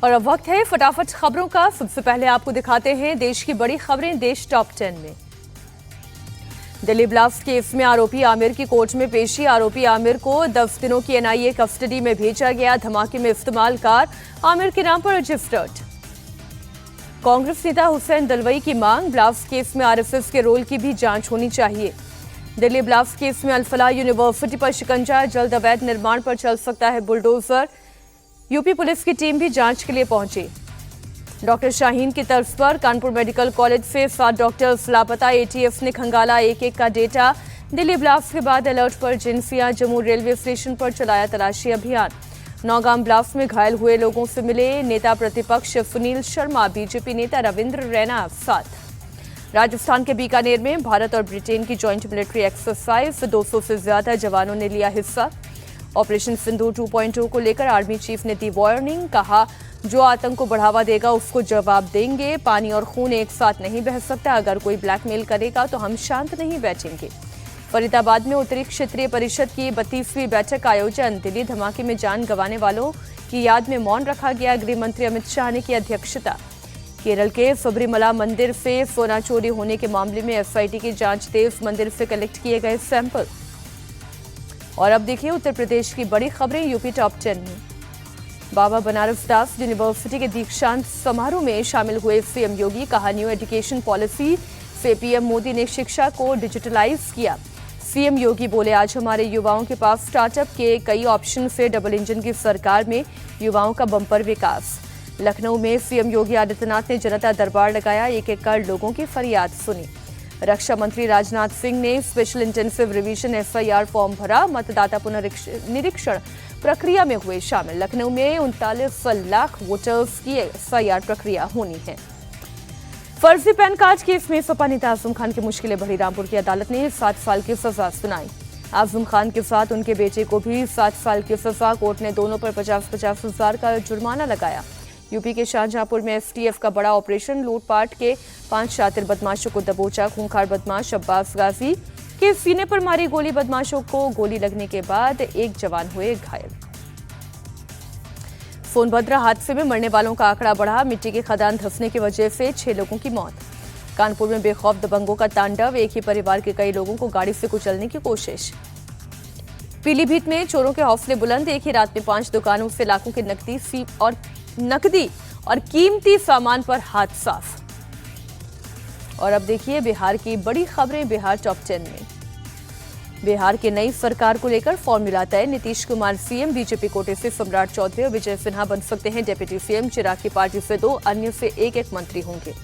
और अब वक्त है फटाफट खबरों का। सबसे पहले आपको दिखाते हैं देश की बड़ी खबरें देश टॉप 10 में। दिल्ली ब्लास्ट केस में आरोपी आमिर की कोर्ट में पेशी। आरोपी आमिर को 10 दिनों की एनआईए कस्टडी में भेजा गया। धमाके में इस्तेमाल कार आमिर के नाम पर रजिस्टर्ड। कांग्रेस नेता हुसैन दलवाई की मांग, ब्लास्ट केस में आरएसएस के रोल की भी जांच होनी चाहिए। दिल्ली ब्लास्ट केस में अल-फलाह यूनिवर्सिटी पर शिकंजा, जल्द अवैध निर्माण पर चल सकता है बुलडोजर। यूपी पुलिस की टीम भी जांच के लिए पहुंची। डॉक्टर शाहीन की तर्ज पर कानपुर मेडिकल कॉलेज से 7 डॉक्टर्स लापता। एटीएफ ने खंगाला एक का डेटा। दिल्ली ब्लास्ट के बाद अलर्ट पर एजेंसियां, जम्मू रेलवे स्टेशन पर चलाया तलाशी अभियान। नौगाम ब्लास्ट में घायल हुए लोगों से मिले नेता प्रतिपक्ष सुनील शर्मा, बीजेपी नेता रविंद्र रैना साथ। राजस्थान के बीकानेर में भारत और ब्रिटेन की जॉइंट मिलिट्री एक्सरसाइज, 200 से ज्यादा जवानों ने लिया हिस्सा। ऑपरेशन सिंदूर 2.0 को लेकर आर्मी चीफ ने दी वार्निंग, कहा जो आतंक को बढ़ावा देगा उसको जवाब देंगे। पानी और खून एक साथ नहीं बह सकता, अगर कोई ब्लैकमेल करेगा तो हम शांत नहीं बैठेंगे। फरीदाबाद में उत्तरी क्षेत्रीय परिषद की 32वीं बैठक का आयोजन। दिल्ली धमाके में जान गंवाने वालों की याद में मौन रखा गया। गृह मंत्री अमित शाह ने की अध्यक्षता। केरल के सबरीमला मंदिर से सोना चोरी होने के मामले में एसआईटी की जांच तेज, मंदिर से कलेक्ट किए गए सैंपल। और अब देखिए उत्तर प्रदेश की बड़ी खबरें यूपी टॉप 10 में। बाबा बनारस दास यूनिवर्सिटी के दीक्षांत समारोह में शामिल हुए सीएम योगी, कहा न्यू एजुकेशन पॉलिसी से पीएम मोदी ने शिक्षा को डिजिटलाइज किया। सीएम योगी बोले, आज हमारे युवाओं के पास स्टार्टअप के कई ऑप्शन से डबल इंजन की सरकार में युवाओं का बम्पर विकास। लखनऊ में सीएम योगी आदित्यनाथ ने जनता दरबार लगाया, एक एक कर लोगों की फरियाद सुनी। रक्षा मंत्री राजनाथ सिंह ने special intensive revision FIR form भरा। मतदाता पुनरीक्षण प्रक्रिया में हुए शामिल। लखनऊ में 39 लाख वोटर्स की एफआईआर प्रक्रिया होनी है। फर्जी पैन कार्ड केस में सपा नेता आजम खान की मुश्किलें बढ़ी। रामपुर की अदालत ने 7 साल की सजा सुनाई। आजम खान के साथ उनके बेटे को भी 7 साल की सजा। कोर्ट ने दोनों पर 50-50 हजार का जुर्माना लगाया। यूपी के शाहजहांपुर में एसटीएफ का बड़ा ऑपरेशन, लूटपाट के 5 शातिर बदमाशों को दबोचा। खूंखार बदमाश अब्बास गाजी के सीने पर मारी गोली, बदमाशों को गोली लगने के बाद एक जवान हुए घायल। सोनभद्र हादसे में मरने वालों का आंकड़ा बढ़ा। मिट्टी की खदान धंसने की वजह से 6 लोगों की मौत। कानपुर में बेखौफ दबंगों का तांडव, एक ही परिवार के कई लोगों को गाड़ी से कुचलने की कोशिश। पीलीभीत में चोरों के हौसले बुलंद, एक ही रात में 5 दुकानों से लाखों की नकदी और कीमती सामान पर हाथ साफ। और अब देखिए बिहार की बड़ी खबरें बिहार टॉप 10 में। बिहार की नई सरकार को लेकर फॉर्मूला तय। नीतीश कुमार सीएम, बीजेपी कोटे से सम्राट चौधरी और विजय सिन्हा बन सकते हैं डिप्टी सीएम। चिराग की पार्टी से 2, अन्य से एक मंत्री होंगे।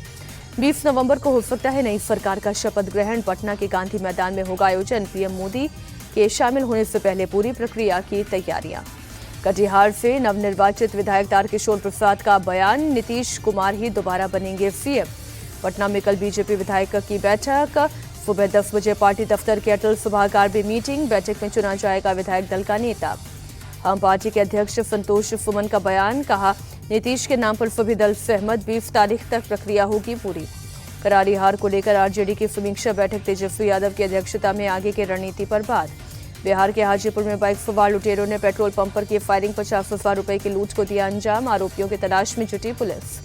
20 नवंबर को हो सकता है नई सरकार का शपथ ग्रहण। पटना के गांधी मैदान में होगा आयोजन। पीएम मोदी के शामिल होने से पहले पूरी प्रक्रिया की तैयारियां। कटिहार से नवनिर्वाचित विधायक तारकिशोर प्रसाद का बयान, नीतीश कुमार ही दोबारा बनेंगे सीएम। पटना में कल बीजेपी विधायक की बैठक। सुबह 10 बजे पार्टी दफ्तर के अटल सभागार में मीटिंग। बैठक में चुना जाएगा विधायक दल का नेता। हम पार्टी के अध्यक्ष संतोष सुमन का बयान, कहा नीतीश के नाम पर सभी दल सहमत। 20 तारीख तक प्रक्रिया होगी पूरी। करारी हार को लेकर आरजेडी की समीक्षा बैठक। तेजस्वी यादव की अध्यक्षता में आगे की रणनीति पर बात। बिहार के हाजीपुर में बाइक सवार लुटेरों ने पेट्रोल पंप पर की फायरिंग, 50,000 रुपए की लूट को दिया अंजाम। आरोपियों की तलाश में जुटी पुलिस।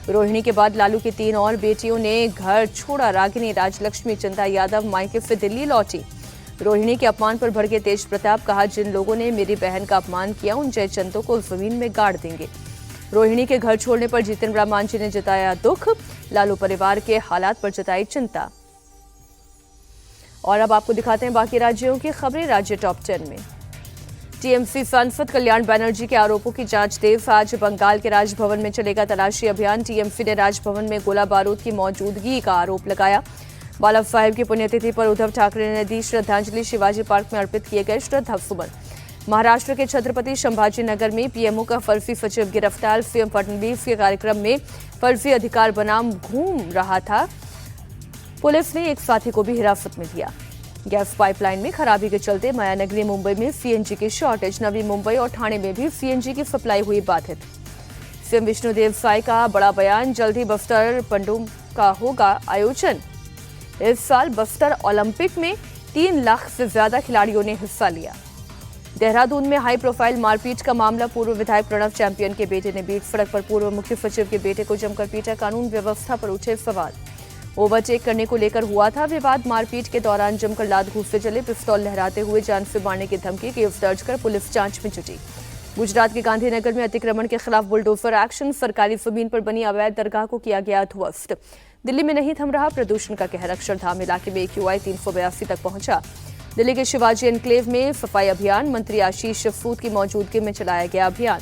रोहिणी के बाद लालू की 3 और बेटियों ने घर छोड़ा। रागिनी राजलक्ष्मी चंदा यादव मायके से दिल्ली लौटी। रोहिणी के अपमान पर भड़के तेज प्रताप, कहा जिन लोगों ने मेरी बहन का अपमान किया उन जयचंदों को जमीन में गाड़ देंगे। रोहिणी के घर छोड़ने पर जितेंद्र मांझी ने जताया दुख। लालू परिवार के हालात पर जताई चिंता। और अब आपको दिखाते हैं बाकी राज्यों की खबरें राज्य टॉप 10 में। टीएमसी सांसद कल्याण बनर्जी के आरोपों की जांच तेज। आज बंगाल के राजभवन में चलेगा तलाशी अभियान। टीएमसी ने राजभवन में गोला बारूद की मौजूदगी का आरोप लगाया। बाला साहेब की पुण्यतिथि पर उद्धव ठाकरे ने दी श्रद्धांजलि। शिवाजी पार्क में अर्पित किए गए श्रद्धासुमन। महाराष्ट्र के छत्रपति संभाजी नगर में पीएमओ का फर्जी सचिव गिरफ्तार। सीएम फडणवीस के कार्यक्रम में फर्जी अधिकार बनाम घूम रहा था। पुलिस ने एक साथी को भी हिरासत में लिया। गैस पाइपलाइन में खराबी के चलते मायानगरी मुंबई में सीएनजी की शॉर्टेज। नवी मुंबई और ठाणे में भी सीएनजी की सप्लाई हुई बाधित। सीएम विष्णुदेव साय का बड़ा बयान, जल्द ही बस्तर पंडुम का होगा आयोजन। इस साल बस्तर ओलंपिक में 3 लाख से ज्यादा खिलाड़ियों ने हिस्सा लिया। देहरादून में हाई प्रोफाइल मारपीट का मामला, पूर्व विधायक प्रणव चैंपियन के बेटे ने बीच सड़क पर पूर्व मुख्य सचिव के बेटे को जमकर पीटा, कानून व्यवस्था पर उठे सवाल। ओवरटेक करने को लेकर हुआ था विवाद, मारपीट के दौरान जमकर लात घूंसते चले, पिस्तौल लहराते हुए जान से मारने की धमकी, केस दर्ज कर पुलिस जांच में जुटी। गुजरात के गांधीनगर में अतिक्रमण के खिलाफ बुलडोजर एक्शन, सरकारी जमीन पर बनी अवैध दरगाह को किया गया ध्वस्त। दिल्ली में नहीं थम रहा प्रदूषण का कहर, अक्षरधाम इलाके में AQI 382 तक पहुंचा। दिल्ली के शिवाजी एनक्लेव में सफाई अभियान, मंत्री आशीष सूद की मौजूदगी में चलाया गया अभियान।